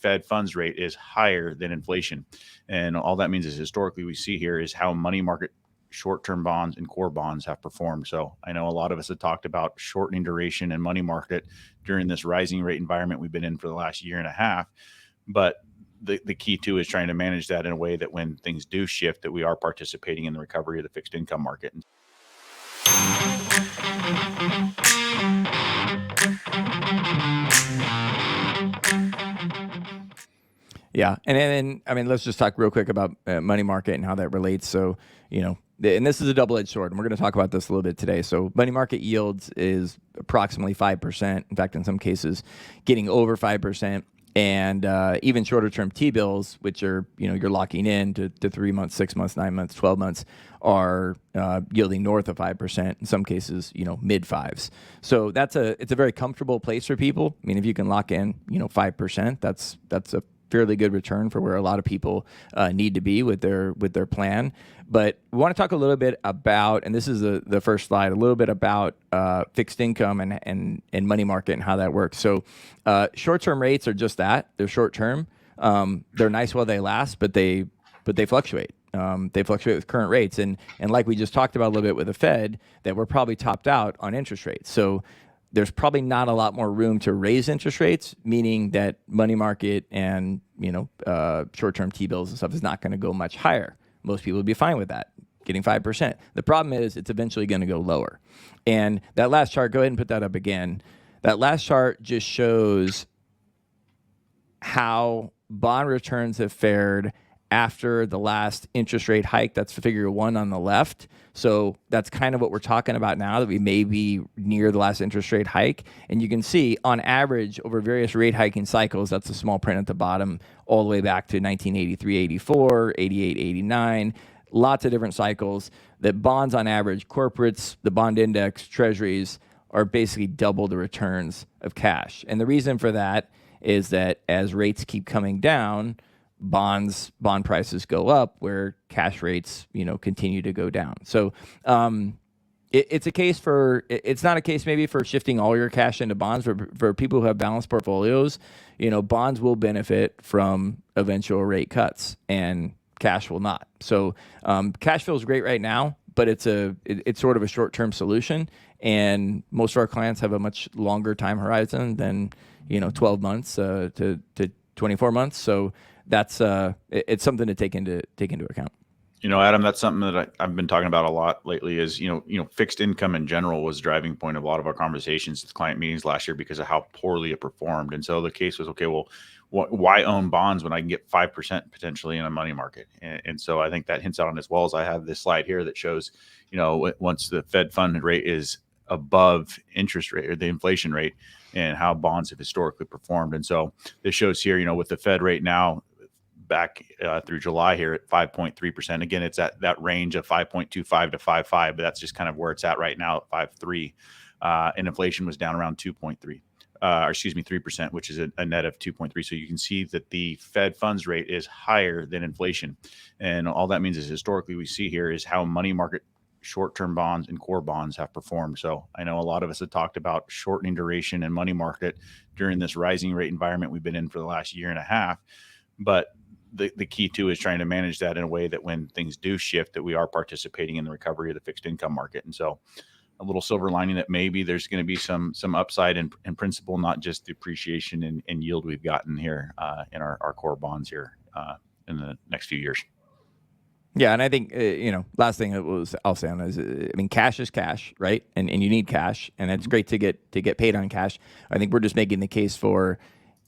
Fed funds rate is higher than inflation. And all that means is historically we see here is how money market short-term bonds and core bonds have performed. So I know a lot of us have talked about shortening duration and money market during this rising rate environment we've been in for the last year and a half. But the key too is trying to manage that in a way that when things do shift, that we are participating in the recovery of the fixed income market. Yeah. And then, I mean, let's just talk real quick about money market and how that relates. So, and this is a double-edged sword, and we're going to talk about this a little bit today. So money market yields is approximately 5%. In fact, in some cases, getting over 5%. And even shorter-term T-bills, which are, you're locking in to 3 months, 6 months, 9 months, 12 months, are yielding north of 5%. In some cases, mid-fives. So it's a very comfortable place for people. I mean, if you can lock in, 5%, that's a fairly good return for where a lot of people need to be with their plan. But we want to talk a little bit about, and this is the first slide, a little bit about fixed income and money market and how that works. So short-term rates are just that. They're short-term. They're nice while they last, but they fluctuate. They fluctuate with current rates. And like we just talked about a little bit with the Fed, that we're probably topped out on interest rates. So there's probably not a lot more room to raise interest rates, meaning that money market and short-term T-bills and stuff is not going to go much higher. Most people would be fine with that, getting 5%. The problem is it's eventually going to go lower. And that last chart, go ahead and put that up again. That last chart just shows how bond returns have fared after the last interest rate hike. That's figure 1 on the left. So that's kind of what we're talking about now, that we may be near the last interest rate hike. And you can see on average over various rate hiking cycles, that's the small print at the bottom, all the way back to 1983, 84, 88, 89, lots of different cycles, that bonds on average, corporates, the bond index, treasuries, are basically double the returns of cash. And the reason for that is that as rates keep coming down, bond prices go up, where cash rates, continue to go down. So it's not a case maybe for shifting all your cash into bonds. For people who have balanced portfolios, bonds will benefit from eventual rate cuts and cash will not. So cash feels great right now, but it's sort of a short-term solution. And most of our clients have a much longer time horizon than 12 months to 24 months. So that's it's something to take into account. Adam, that's something that I've been talking about a lot lately. Is fixed income in general was driving point of a lot of our conversations at client meetings last year because of how poorly it performed. And so the case was, okay, well, why own bonds when I can get 5% potentially in a money market? And so I think that hints out on, as well as I have this slide here that shows, once the Fed fund rate is above interest rate or the inflation rate, and how bonds have historically performed. And so this shows here, with the Fed rate now back through July here at 5.3%. Again, it's at that range of 5.25 to 5.5, but that's just kind of where it's at right now at 5.3. And inflation was down around 3%, which is a net of 2.3. So you can see that the Fed funds rate is higher than inflation. And all that means is historically we see here is how money market short-term bonds and core bonds have performed. So I know a lot of us have talked about shortening duration and money market during this rising rate environment we've been in for the last year and a half. But the key too is trying to manage that in a way that when things do shift, that we are participating in the recovery of the fixed income market. And so a little silver lining that maybe there's going to be some upside in principle, not just the appreciation and yield we've gotten here in our core bonds here in the next few years. Yeah, and I think last thing I'll say on this, cash is cash, right? And you need cash, and it's great to get paid on cash. I think we're just making the case for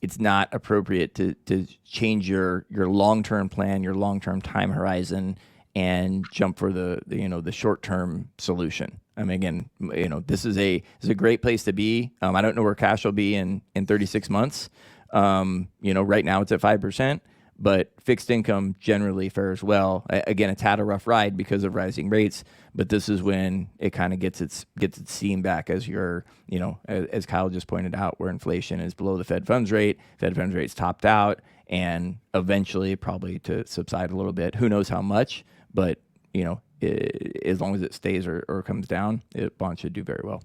it's not appropriate to change your long-term plan, your long-term time horizon, and jump for the short-term solution. I mean, again, this is a great place to be. I don't know where cash will be in 36 months. Right now it's at 5%. But fixed income generally fares well. Again, it's had a rough ride because of rising rates, but this is when it kind of gets its steam back, as as Kyle just pointed out, where inflation is below the Fed funds rate. Fed funds rate's topped out, and eventually probably to subside a little bit. Who knows how much? But as long as it stays or comes down, bonds should do very well.